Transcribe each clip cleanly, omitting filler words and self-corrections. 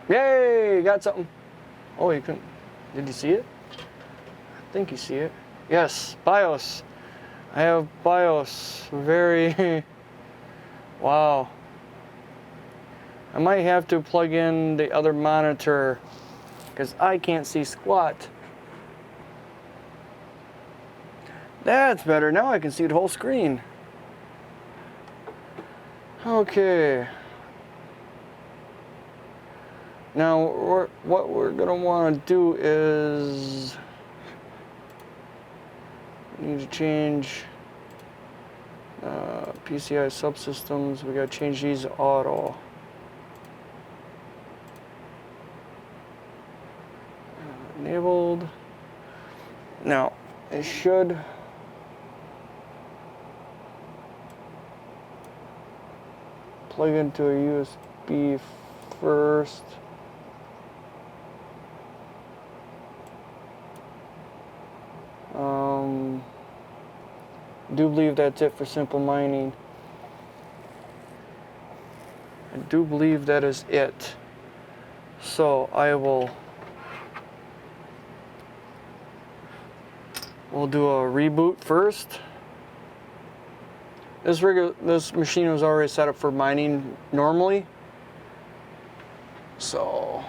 Yay, got something. Oh, you couldn't. Did you see it? I think you see it. Yes, BIOS. I have BIOS. Very. Wow. I might have to plug in the other monitor because I can't see squat. That's better. Now I can see the whole screen. Okay. Now, what we're going to want to do is we need to change PCI subsystems. We got to change these to auto. Enabled. Now, it should plug into a USB first. I do believe that's it for simple mining. I do believe that is it. So we'll do a reboot first. This machine was already set up for mining normally. So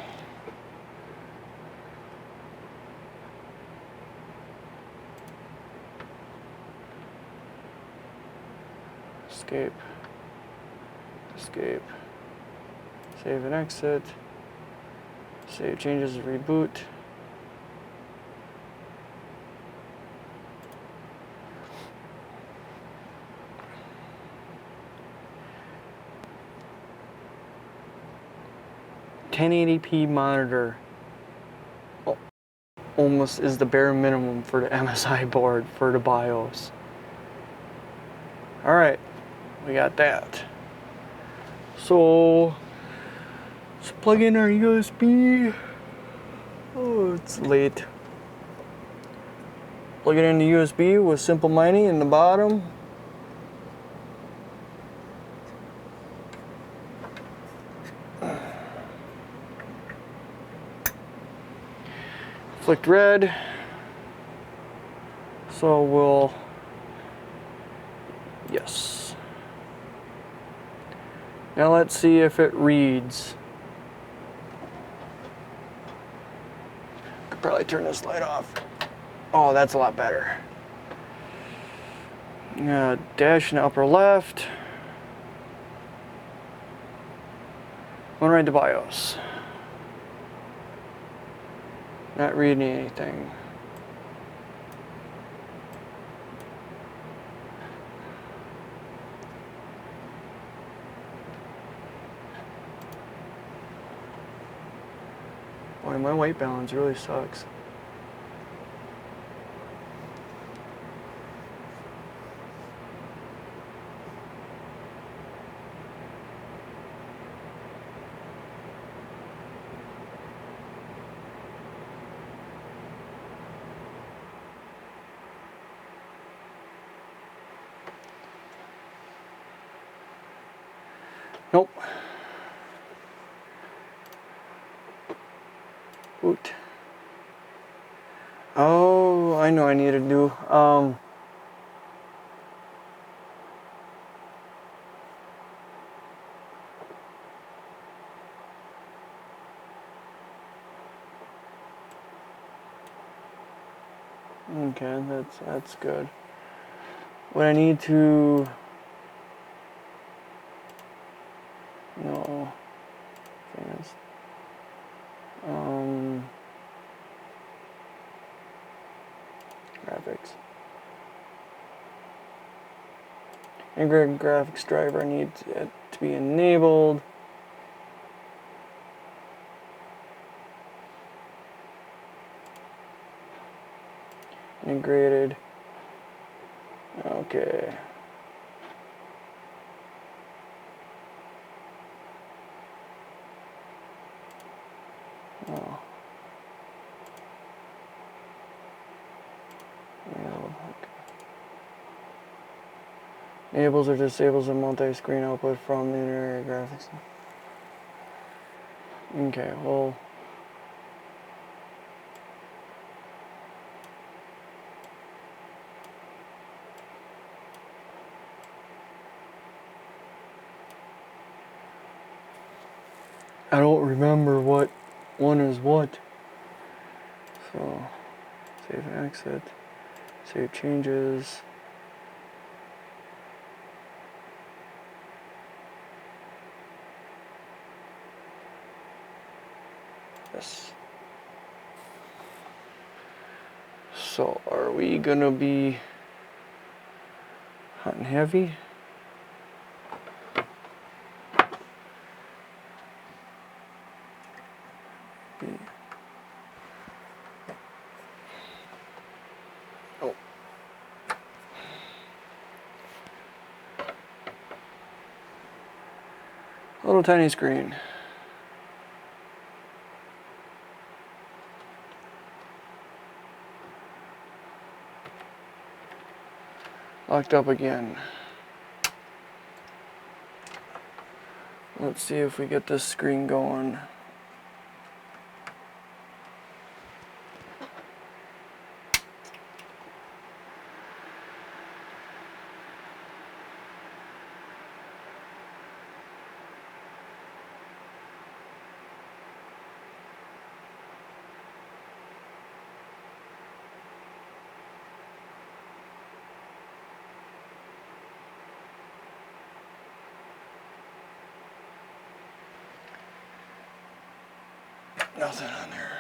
escape, save and exit, save changes, reboot. $1080p monitor almost is the bare minimum for the MSI board for the BIOS. All right, we got that. So let's plug in our USB. Oh, it's late. Plug it into USB with simple mining in the bottom. Flicked red. So we'll, yes. Now let's see if it reads. Could probably turn this light off. Oh, that's a lot better. Dash in the upper left. One right to BIOS. Not reading anything. Boy, my white balance really sucks. Nope. Boot. Oh, I know I need to do. Okay, that's good. What I need to. No. Fans. Graphics. Integrated graphics driver, I need it to be enabled. Integrated. Okay. Oh. Enables or disables a multi-screen output from the integrated graphics. Okay, well. I don't remember what one is what. So, save and exit. Save changes. Yes. So, are we gonna be hot and heavy? Oh. Little tiny screen. Locked up again. Let's see if we get this screen going. Nothing on there.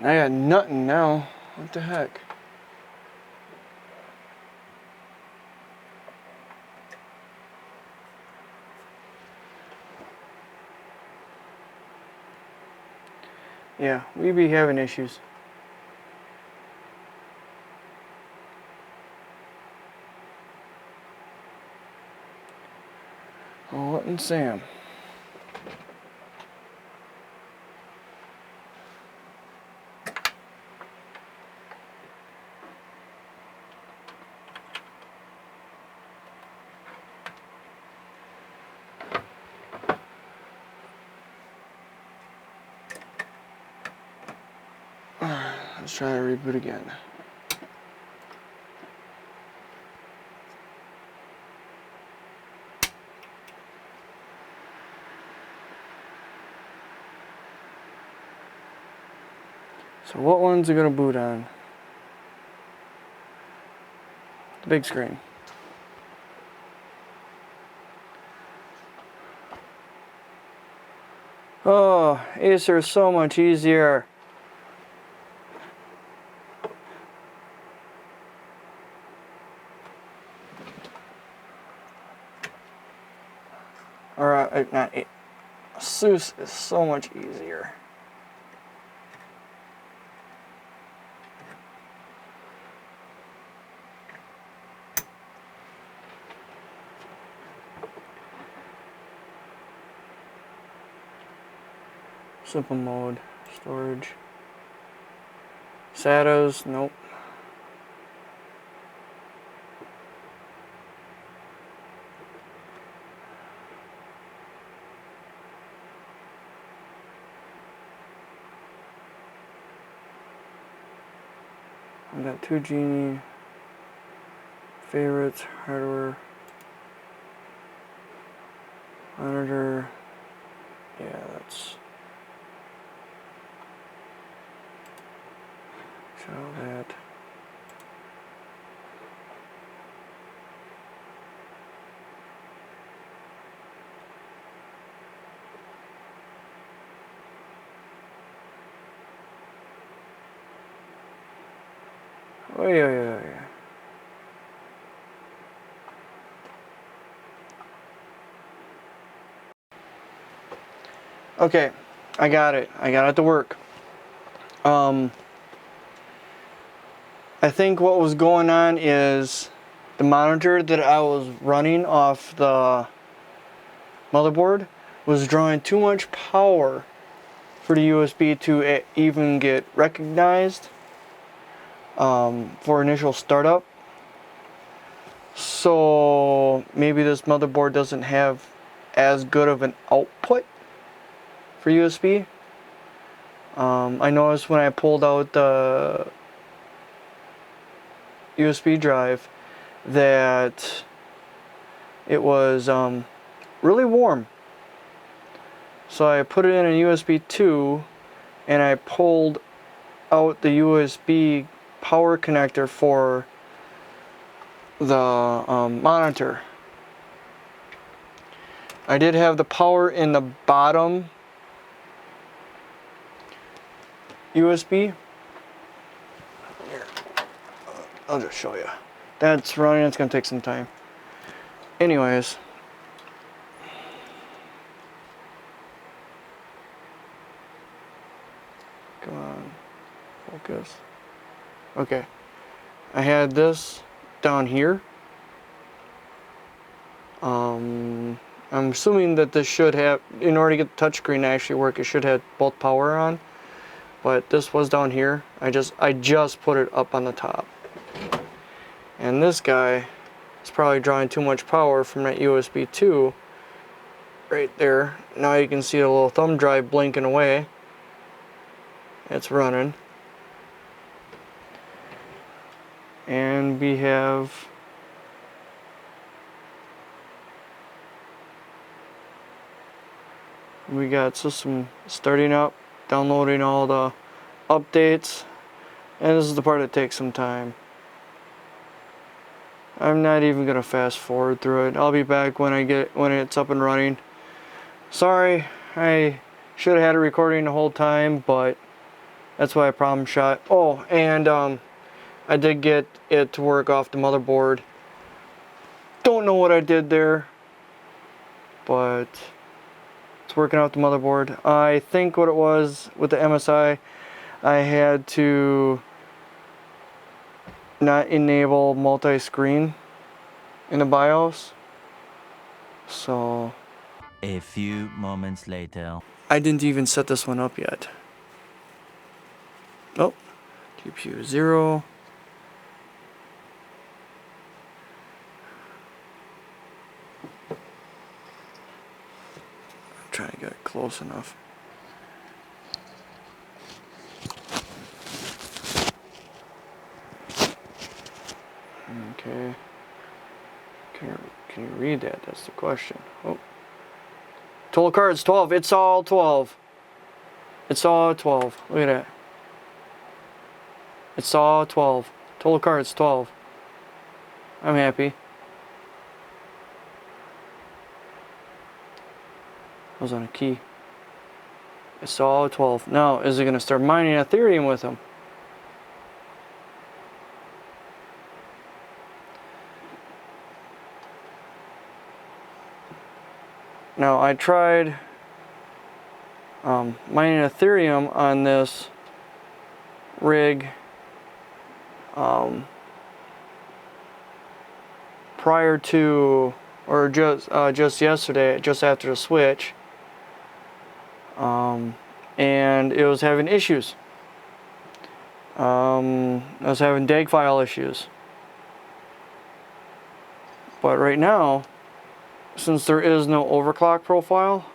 I got nothing now. What the heck? Yeah, we be having issues. Oh, what in Sam? Let's try to reboot again. So what ones are gonna boot on? The big screen. Oh, Acer is so much easier. Or not. SUS is so much easier. Simple mode, storage. SATAs, nope. I got 2 Genie, favorites, hardware, monitor. Yeah, that's. Show that. Oh yeah. Okay, I got it. I got it to work. I think what was going on is the monitor that I was running off the motherboard was drawing too much power for the USB to even get recognized for initial startup. So maybe this motherboard doesn't have as good of an output for USB. I noticed when I pulled out the USB drive that it was really warm. So I put it in a USB 2 and I pulled out the USB power connector for the monitor. I did have the power in the bottom USB. Here, I'll just show you. That's running, it's gonna take some time. Anyways. Come on, focus. Okay, I had this down here. I'm assuming that this should have, in order to get the touchscreen to actually work, it should have both power on. But this was down here. I just put it up on the top. And this guy is probably drawing too much power from that USB 2 right there. Now you can see a little thumb drive blinking away. It's running. And we got system starting up, downloading all the updates, and this is the part that takes some time. I'm not even gonna fast forward through it. I'll be back when it's up and running. Sorry, I should have had it recording the whole time, but that's why I problem shot. Oh, and I did get it to work off the motherboard. Don't know what I did there, but it's working off the motherboard. I think what it was with the MSI, I had to not enable multi-screen in the BIOS. So a few moments later. I didn't even set this one up yet. Oh, GPU 0. I'm trying to get it close enough. Okay. Can you read that? That's the question. Oh. Total cards 12. It's all 12. It's all 12. Look at that. It's all 12. Total cards 12. I'm happy. I was on a key. It's all 12. Now, is it going to start mining Ethereum with them? Now, I tried mining Ethereum on this rig prior to, or just yesterday, just after the switch, and it was having issues. I was having DAG file issues. But right now, since there is no overclock profile,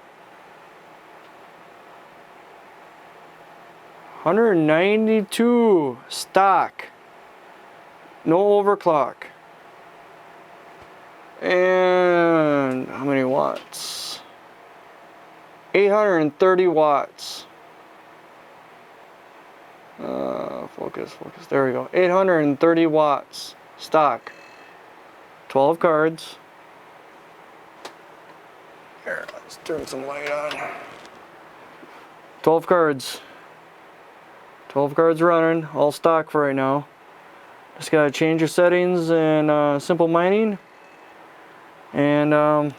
192 stock, no overclock. And how many watts? 830 watts. Focus. There we go. 830 watts stock. 12 cards. Here, let's turn some light on. 12 cards. 12 cards running, all stock for right now. Just gotta change your settings and simple mining, and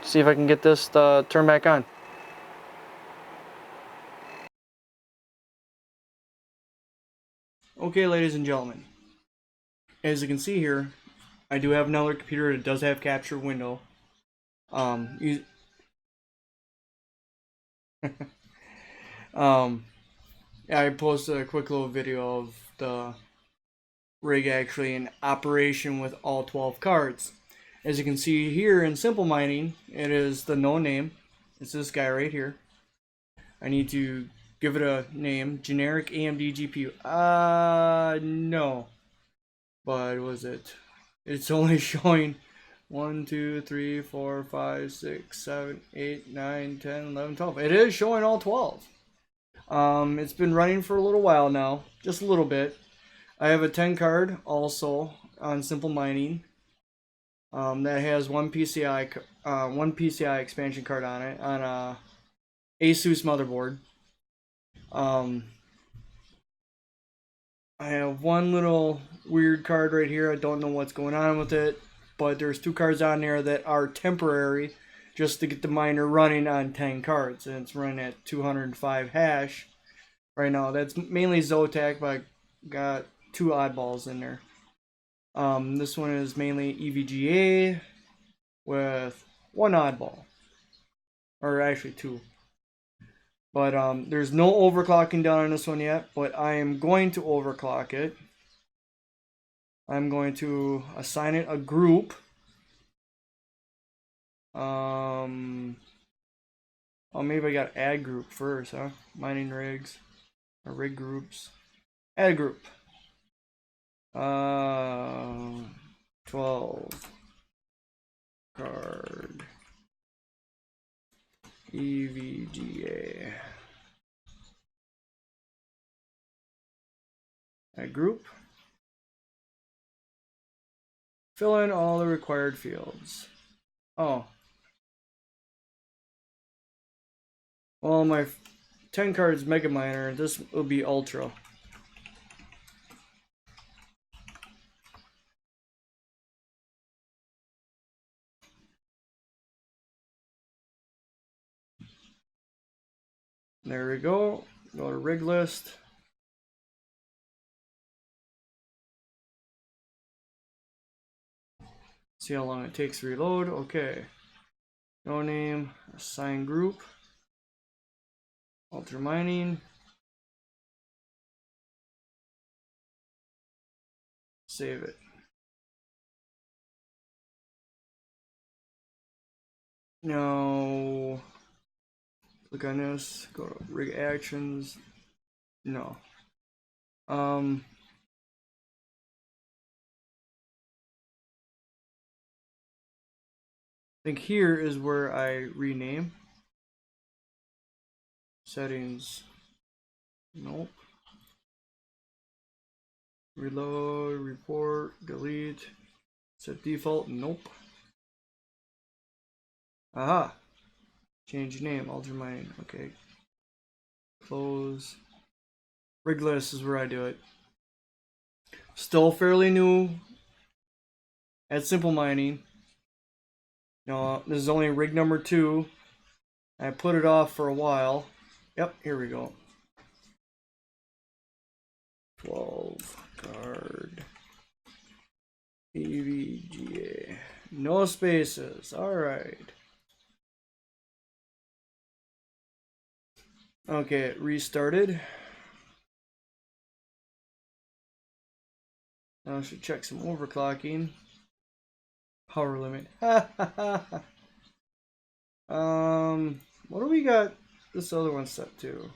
see if I can get this turned back on. Okay, ladies and gentlemen, as you can see here, I do have another computer that does have capture window. I posted a quick little video of the rig actually in operation with all 12 cards. As you can see here in simple mining, it is the no name. It's this guy right here. I need to give it a name, generic AMD GPU. No. But was it? It's only showing 1, 2, 3, 4, 5, 6, 7, 8, 9, 10, 11, 12. It is showing all 12. It's been running for a little while now, just a little bit. I have a 10 card also on simple mining. That has one PCI expansion card on it on a Asus motherboard. I have one little weird card right here. I don't know what's going on with it, but there's 2 cards on there that are temporary just to get the miner running on 10 cards, and it's running at 205 hash right now. That's mainly Zotac, but I got 2 oddballs in there. This one is mainly EVGA with 1 oddball, or actually 2. But there's no overclocking done on this one yet, but I am going to overclock it. I'm going to assign it a group. Oh, maybe I got add group first, huh? Mining rigs, or rig groups. Add group. 12 card EVGA. Add group. Fill in all the required fields. Oh. Well, my 10 cards Mega Miner, this will be Ultra. There we go. Go to rig list. See how long it takes to reload. Okay. No name, assign group. Ultra mining. Save it. No. Click on this. Go to rig actions. No. I think here is where I rename. Settings. Nope. Reload, report, delete. Set default. Nope. Aha. Change name. Ultra mining. Okay. Close. Rig list is where I do it. Still fairly new at simple mining. No, this is only rig number 2. I put it off for a while. Yep, here we go. 12 card EVGA. No spaces. Alright. Okay, it restarted. Now I should check some overclocking. Power limit. What do we got this other one set to?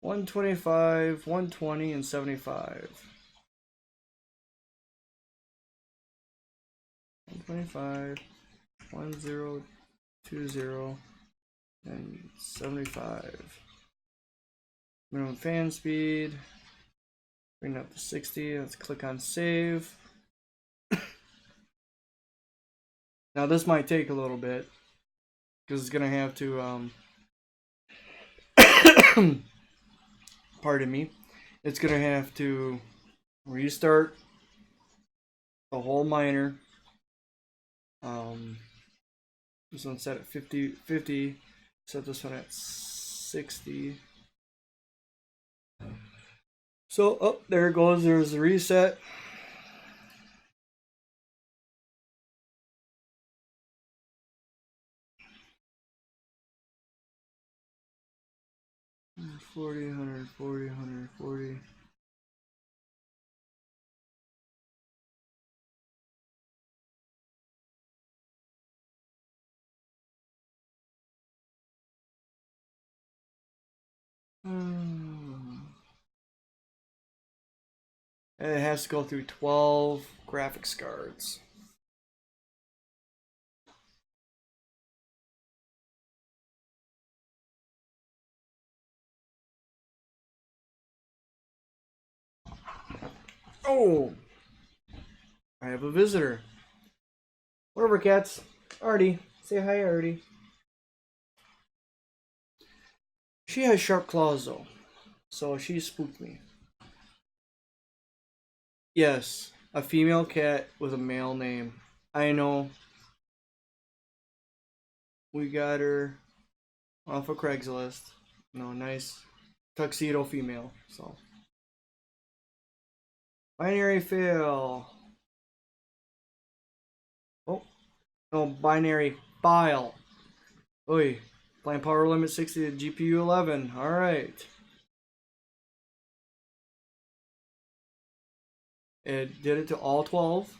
125, 120, and 75. 125, 1020, and 75. Minimum fan speed. Bring it up to 60. Let's click on save. Now this might take a little bit because it's gonna have to pardon me. It's gonna have to restart the whole miner. This one's set at 50. Set this one at 60. So, oh, there it goes. There's the reset. $40, $140, $140. And it has to go through 12 graphics cards. Oh, I have a visitor. Whatever, cats. Artie, say hi, Artie. She has sharp claws though, so she spooked me. Yes, a female cat with a male name. I know. We got her off of Craigslist. No, nice tuxedo female. So binary fail. Oh, no, binary file. Oi, playing power limit 60 to GPU 11. All right. It did it to all 12.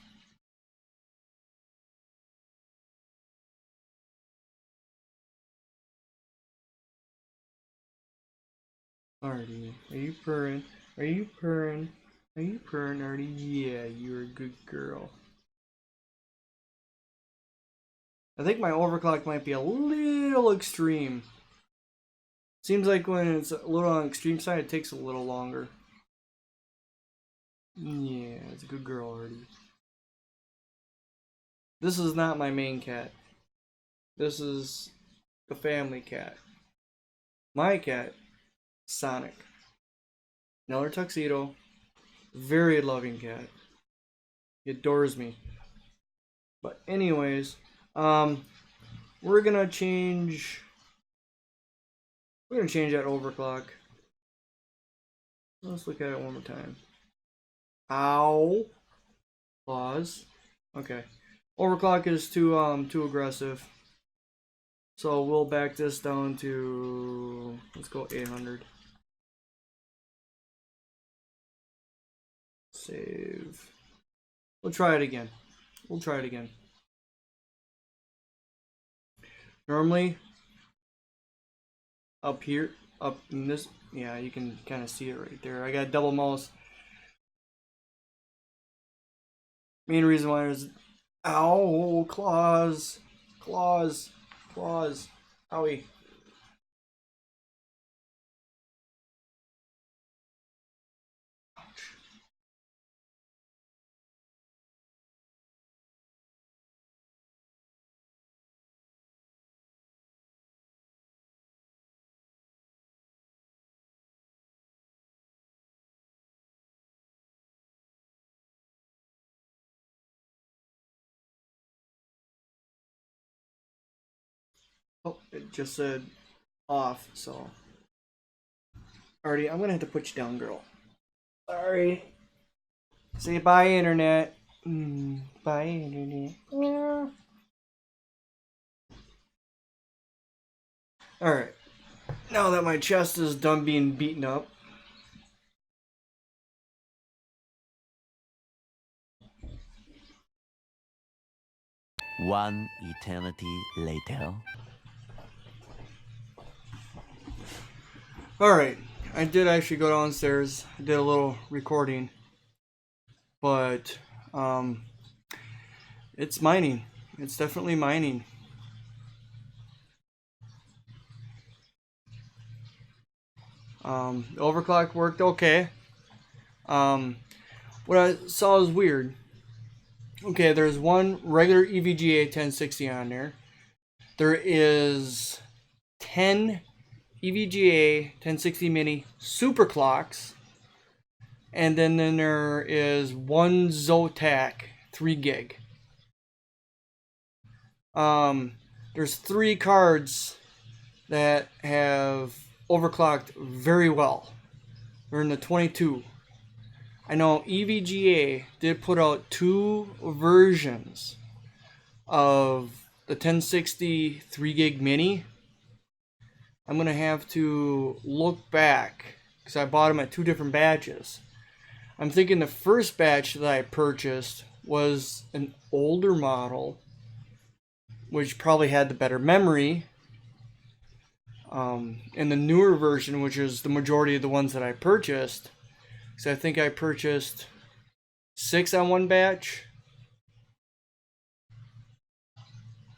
Artie, are you purring? Are you purring? Are you purring, Artie? Yeah, you're a good girl. I think my overclock might be a little extreme. Seems like when it's a little on the extreme side, it takes a little longer. Yeah, it's a good girl, Artie. This is not my main cat. This is the family cat. My cat, Sonic. Another tuxedo. Very loving cat. He adores me. But anyways, we're gonna change that overclock. Let's look at it one more time. Ow. Pause. Okay. Overclock is too aggressive. So we'll back this down to, let's go 800. Save. We'll try it again. Normally, up here, up in this, yeah, you can kind of see it right there. I got double mouse. Main reason why is, ow, claws, owie. Oh, it just said off, so. Alrighty, I'm gonna have to put you down, girl. Sorry. Say bye, internet. Bye, internet. Alright. Now that my chest is done being beaten up. One eternity later. Alright. I did actually go downstairs. I did a little recording. But, it's mining. It's definitely mining. The overclock worked okay. What I saw was weird. Okay, there's one regular EVGA 1060 on there. There is 10 EVGA 1060 mini super clocks. And then there is one Zotac 3 gig. There's 3 cards that have overclocked very well. They're in the 22. I know EVGA did put out 2 versions of the 1060 3 gig mini. I'm going to have to look back because I bought them at 2 different batches. I'm thinking the first batch that I purchased was an older model, which probably had the better memory. And the newer version, which is the majority of the ones that I purchased, because I think I purchased 6 on one batch,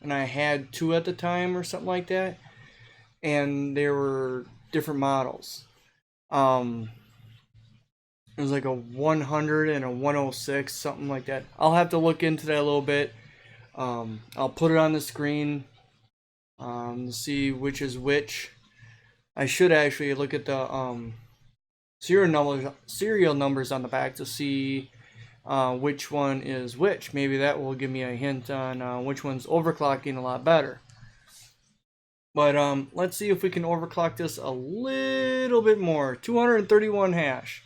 and I had 2 at the time or something like that, and they were different models. It was like a 100 and a 106, something like that. I'll have to look into that a little bit. I'll put it on the screen to see which is which. I should actually look at the serial numbers on the back to see which one is which. Maybe that will give me a hint on which one's overclocking a lot better. But let's see if we can overclock this a little bit more. 231 hash.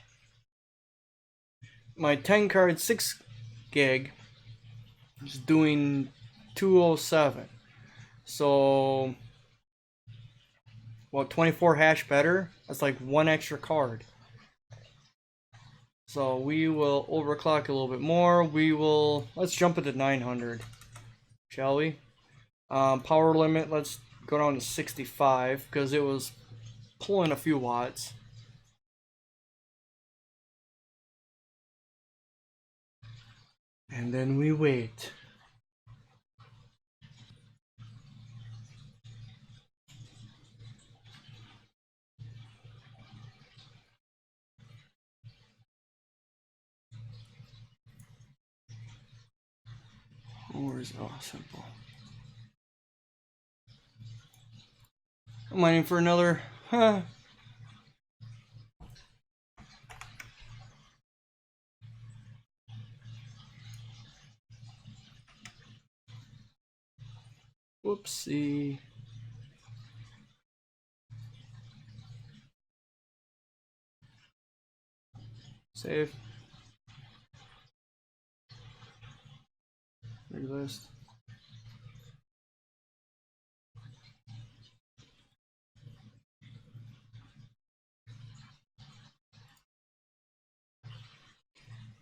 My 10 card 6 gig is doing 207. So, well, 24 hash better. That's like 1 extra card. So we will overclock a little bit more. Let's jump it to 900, shall we? Power limit, let's go down to 65 because it was pulling a few watts. And then we wait. Where's simple? I'm mining for another. Whoopsie. Save. Relist.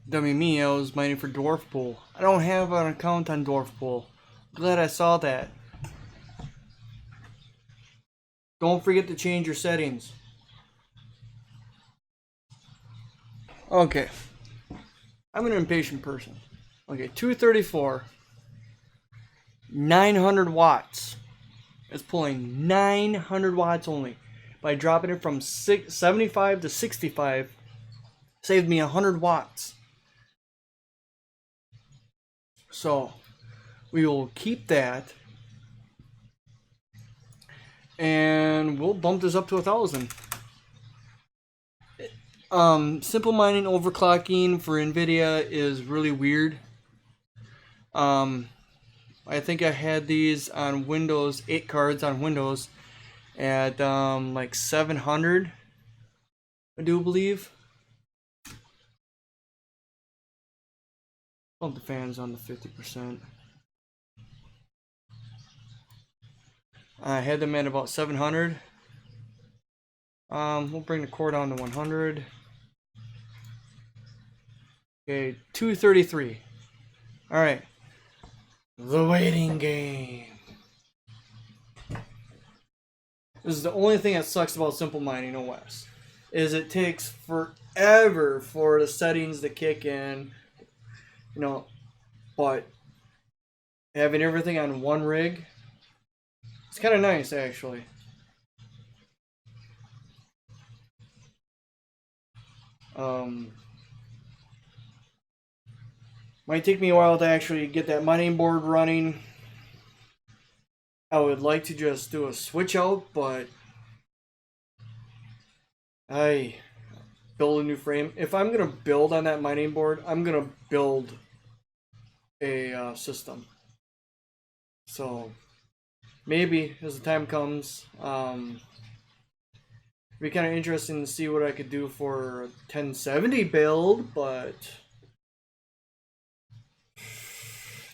Dummy me, I was mining for Dwarf Pool. I don't have an account on Dwarf Pool. Glad I saw that. Don't forget to change your settings. Okay. I'm an impatient person. Okay, 234. 900 watts. It's pulling 900 watts only. By dropping it from 75 to 65, saved me 100 watts. So, we will keep that. And we'll bump this up to 1,000. Simple mining overclocking for NVIDIA is really weird. I think I had these on Windows, 8 cards on Windows at like 700, I do believe. Bump the fans on the 50%. I had them at about 700. We'll bring the core down to 100. Okay, 233. All right. The waiting game. This is the only thing that sucks about Simple Mining OS, is it takes forever for the settings to kick in, but having everything on one rig, it's kind of nice actually. Might take me a while to actually get that mining board running. I would like to just do a switch out, but I build a new frame. If I'm gonna build on that mining board, I'm gonna build a system. So maybe as the time comes, be kind of interesting to see what I could do for a 1070 build, but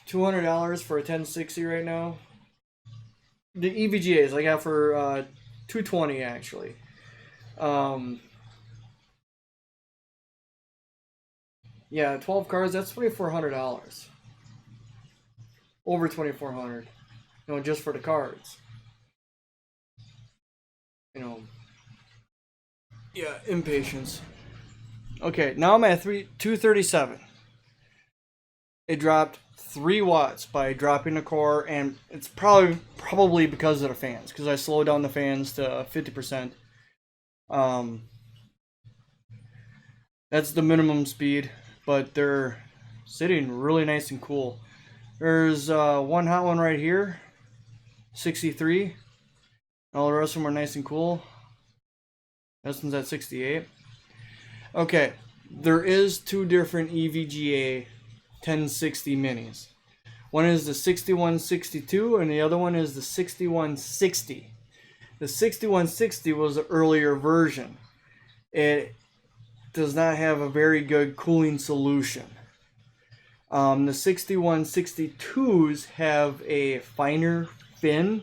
$200 for a 1060 right now. The EVGAs I got for $220 actually. Yeah, 12 cards, that's $2,400. Over $2,400. You know, just for the cards. You know. Yeah, impatience. Okay, now I'm at 237. It dropped 3 watts by dropping the core, and it's probably because of the fans, because I slowed down the fans to 50%. That's the minimum speed, but they're sitting really nice and cool. There's one hot one right here, 63. All the rest of them are nice and cool. This one's at 68. Okay, there is 2 different EVGA 1060 minis. One is the 6162 and the other one is the 6160. The 6160 was the earlier version. It does not have a very good cooling solution. The 6162s have a finer fin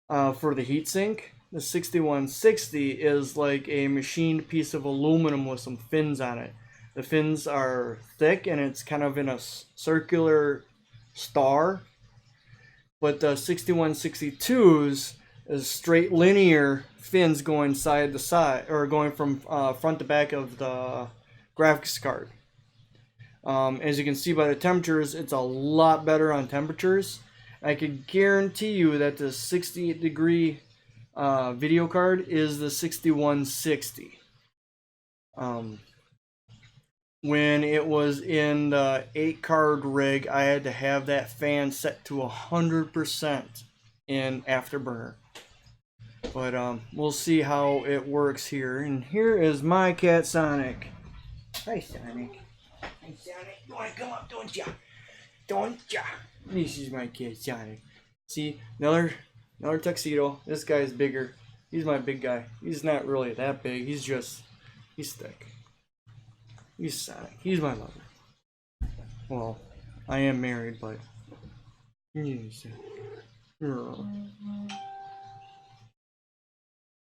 for the heatsink. The 6160 is like a machined piece of aluminum with some fins on it. The fins are thick and it's kind of in a circular star. But the 6162s is straight linear fins going side to side, or going from front to back of the graphics card. As you can see by the temperatures, it's a lot better on temperatures. I could guarantee you that the 68 degree video card is the 6160. When it was in the 8 card rig, I had to have that fan set to 100% in Afterburner. But we'll see how it works here. And here is my cat Sonic. Hi Sonic. Hi Sonic. You want to come up, don't ya? Don't ya? This is my cat Sonic. See, another tuxedo. This guy's bigger. He's my big guy. He's not really that big. He's thick. He's Sonic. He's my lover. Well, I am married, but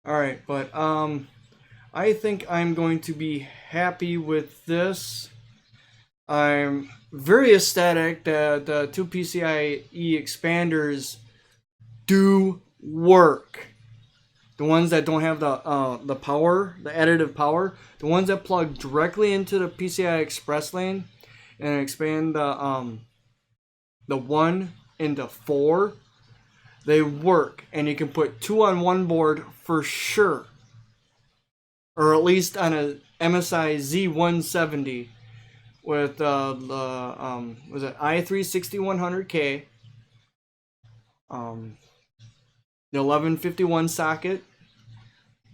alright, but I think I'm going to be happy with this. I'm very ecstatic that the 2 PCIe expanders do work. The ones that don't have the power, the additive power, the ones that plug directly into the PCI Express lane and expand the 1 into 4, they work, and you can put 2 on one board for sure, or at least on a MSI Z170 with was it i3-6100K, the 1151 socket.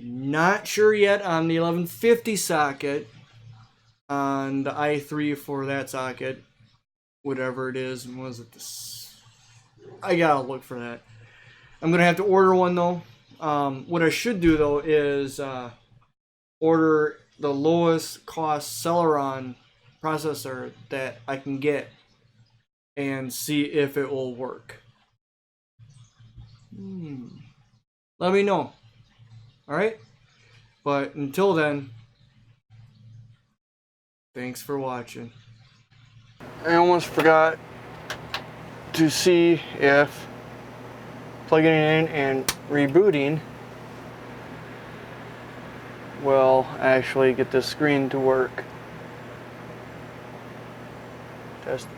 Not sure yet on the 1150 socket on the i3 for that socket, whatever it is. Was it this? I gotta look for that. I'm gonna have to order one though. What I should do though is order the lowest cost Celeron processor that I can get and see if it will work. Let me know. Alright? But until then, thanks for watching. I almost forgot to see if plugging it in and rebooting will actually get this screen to work. Test.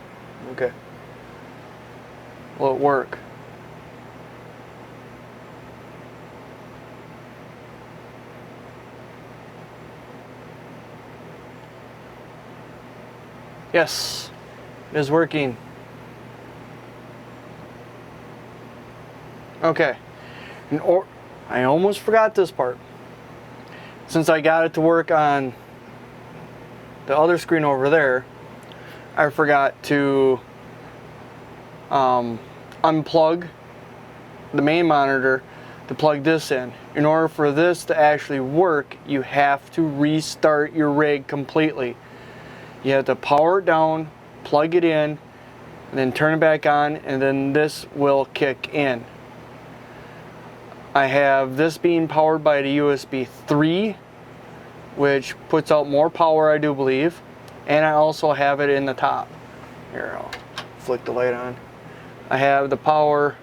Okay. Will it work? Yes, it is working. Okay, I almost forgot this part. Since I got it to work on the other screen over there, I forgot to unplug the main monitor to plug this in. In order for this to actually work, you have to restart your rig completely. You have to power it down, plug it in, and then turn it back on, and then this will kick in. I have this being powered by the USB 3, which puts out more power, I do believe, and I also have it in the top. Here, I'll flick the light on. I have the power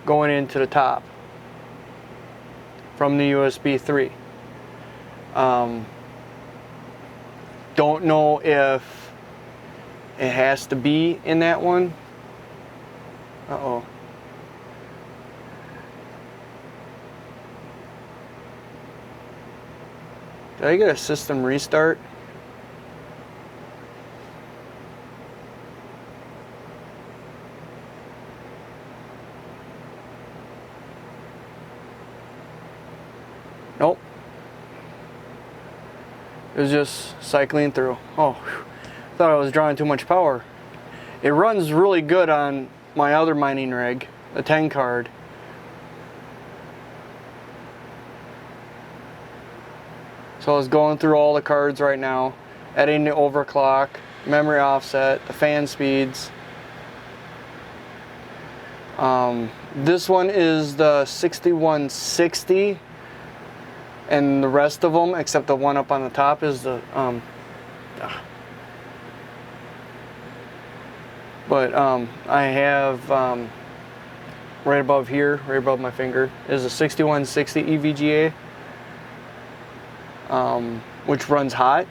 going into the top from the USB 3. Don't know if it has to be in that one. Uh-oh. Did I get a system restart? Nope. It was just cycling through. Oh, whew. Thought I was drawing too much power. It runs really good on my other mining rig, the 10 card. So I was going through all the cards right now, adding the overclock, memory offset, the fan speeds. This one is the 6160, and the rest of them, except the one up on the top, is the I have right above here, right above my finger, is a 6160 EVGA, which runs hot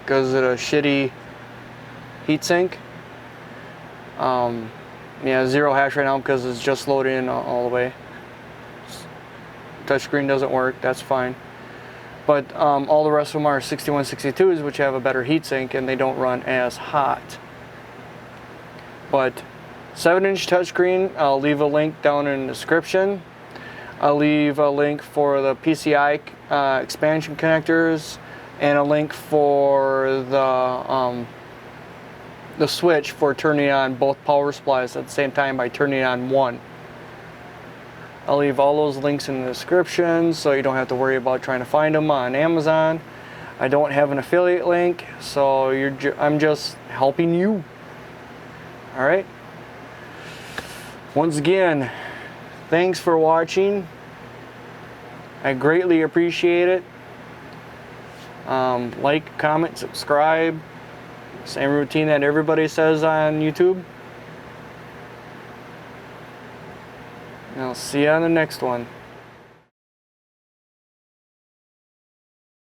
because of a shitty heatsink. Yeah, 0 hash right now because it's just loading in all the way. Touchscreen doesn't work, that's fine. But all the rest of them are 6162s, which have a better heatsink and they don't run as hot. But 7-inch touchscreen, I'll leave a link down in the description. I'll leave a link for the PCI expansion connectors and a link for the switch for turning on both power supplies at the same time by turning on one. I'll leave all those links in the description so you don't have to worry about trying to find them on Amazon. I don't have an affiliate link, so I'm just helping you. All right. Once again, thanks for watching. I greatly appreciate it. Like, comment, subscribe. Same routine that everybody says on YouTube. And I'll see you on the next one.